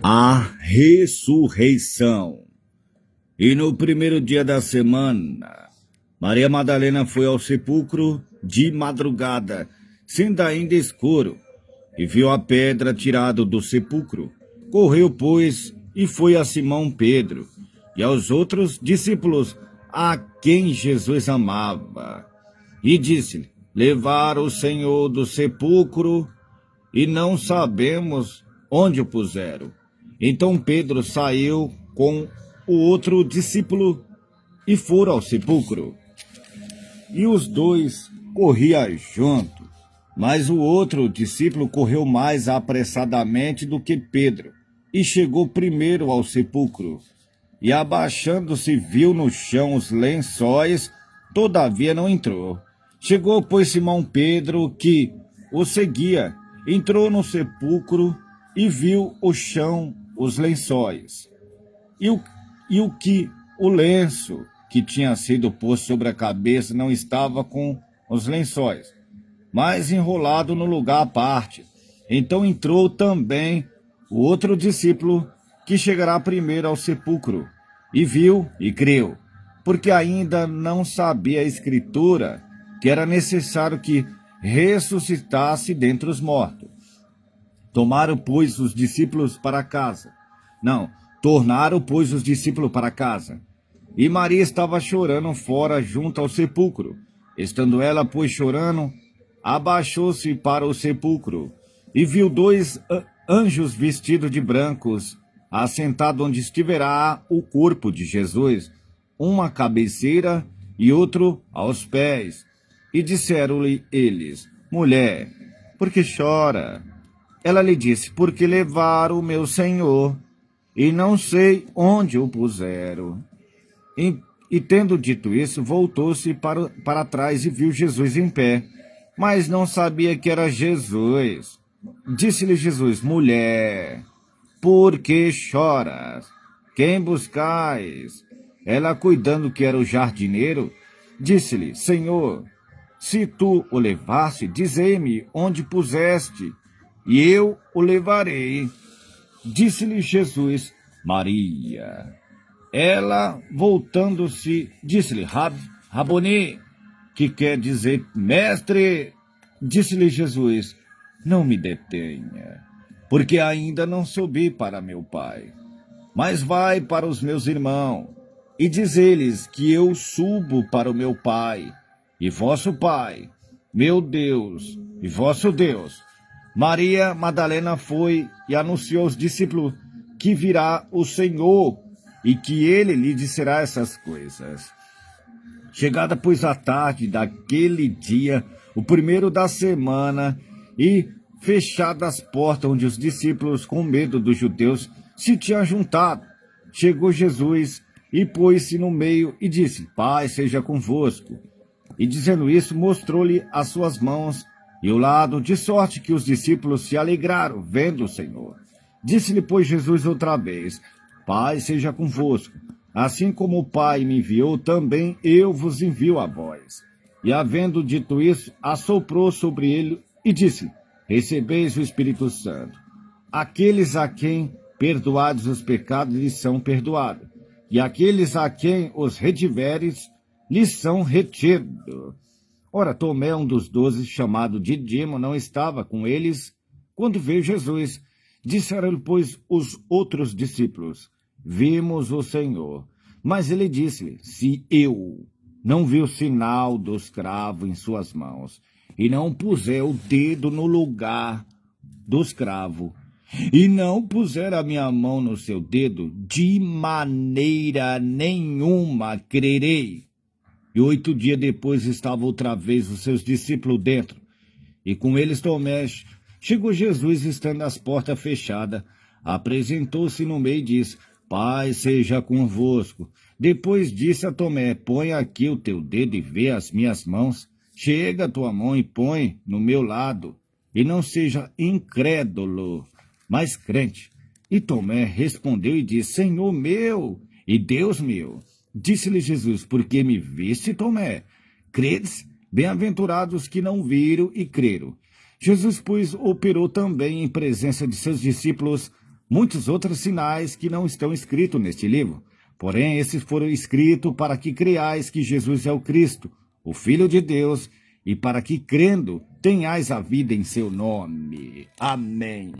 A ressurreição. E no primeiro dia da semana, Maria Madalena foi ao sepulcro de madrugada, sendo ainda escuro, e viu a pedra tirada do sepulcro. Correu, pois, e foi a Simão Pedro e aos outros discípulos a quem Jesus amava. E disse-lhe: levaram o Senhor do sepulcro e não sabemos onde o puseram. Então Pedro saiu com o outro discípulo e foram ao sepulcro. E os dois corriam junto, mas o outro discípulo correu mais apressadamente do que Pedro e chegou primeiro ao sepulcro. E abaixando-se viu no chão os lençóis, todavia não entrou. Chegou, pois, Simão Pedro, que o seguia, entrou no sepulcro e viu o chão, os lençóis, e o lenço que tinha sido posto sobre a cabeça não estava com os lençóis, mas enrolado no lugar à parte. Então entrou também o outro discípulo, que chegará primeiro ao sepulcro, e viu e creu, porque ainda não sabia a Escritura que era necessário que ressuscitasse dentre os mortos. Tornaram, pois, os discípulos para casa. E Maria estava chorando fora junto ao sepulcro. Estando ela, pois, chorando, abaixou-se para o sepulcro e viu dois anjos vestidos de brancos, assentados onde estiverá o corpo de Jesus, um à cabeceira e outro aos pés. E disseram-lhe eles: mulher, por que chora? Ela lhe disse: porque levaram o meu Senhor, e não sei onde o puseram. E tendo dito isso, voltou-se para trás e viu Jesus em pé, mas não sabia que era Jesus. Disse-lhe Jesus: mulher, por que choras? Quem buscais? Ela, cuidando que era o jardineiro, disse-lhe: Senhor, se tu o levaste, dizei-me onde puseste, e eu o levarei. Disse-lhe Jesus: Maria. Ela, voltando-se, disse-lhe: Raboni, que quer dizer mestre. Disse-lhe Jesus: não me detenha, porque ainda não subi para meu Pai. Mas vai para os meus irmãos, e diz-lhes que eu subo para o meu Pai, e vosso Pai, meu Deus, e vosso Deus. Maria Madalena foi e anunciou aos discípulos que virá o Senhor e que ele lhe disserá essas coisas. Chegada, pois, a tarde daquele dia, o primeiro da semana, e fechadas as portas onde os discípulos, com medo dos judeus, se tinham juntado, chegou Jesus e pôs-se no meio e disse: Pai seja convosco. E dizendo isso, mostrou-lhe as suas mãos e o lado, de sorte que os discípulos se alegraram, vendo o Senhor. Disse-lhe, pois, Jesus outra vez: Pai seja convosco. Assim como o Pai me enviou, também eu vos envio a vós. E havendo dito isso, assoprou sobre ele e disse: recebeis o Espírito Santo. Aqueles a quem perdoados os pecados lhes são perdoados, e aqueles a quem os retiveres lhes são retidos. Ora, Tomé, um dos 12, chamado Didimo, não estava com eles quando veio Jesus. Disseram-lhe, pois, os outros discípulos: vimos o Senhor. Mas ele disse-lhe: se eu não vi o sinal dos cravos em suas mãos, e não puser o dedo no lugar dos cravos, e não puser a minha mão no seu dedo, de maneira nenhuma crerei. E 8 dias depois estavam outra vez os seus discípulos dentro, e com eles Tomé. Chegou Jesus, estando as portas fechadas, apresentou-se no meio e disse: Pai seja convosco. Depois disse a Tomé: põe aqui o teu dedo e vê as minhas mãos. Chega a tua mão e põe no meu lado, e não seja incrédulo, mas crente. E Tomé respondeu e disse: Senhor meu e Deus meu. Disse-lhe Jesus: porque me viste, Tomé? Credes? Bem-aventurados que não viram e creram. Jesus, pois, operou também em presença de seus discípulos muitos outros sinais que não estão escritos neste livro. Porém, esses foram escritos para que creiais que Jesus é o Cristo, o Filho de Deus, e para que, crendo, tenhais a vida em seu nome. Amém.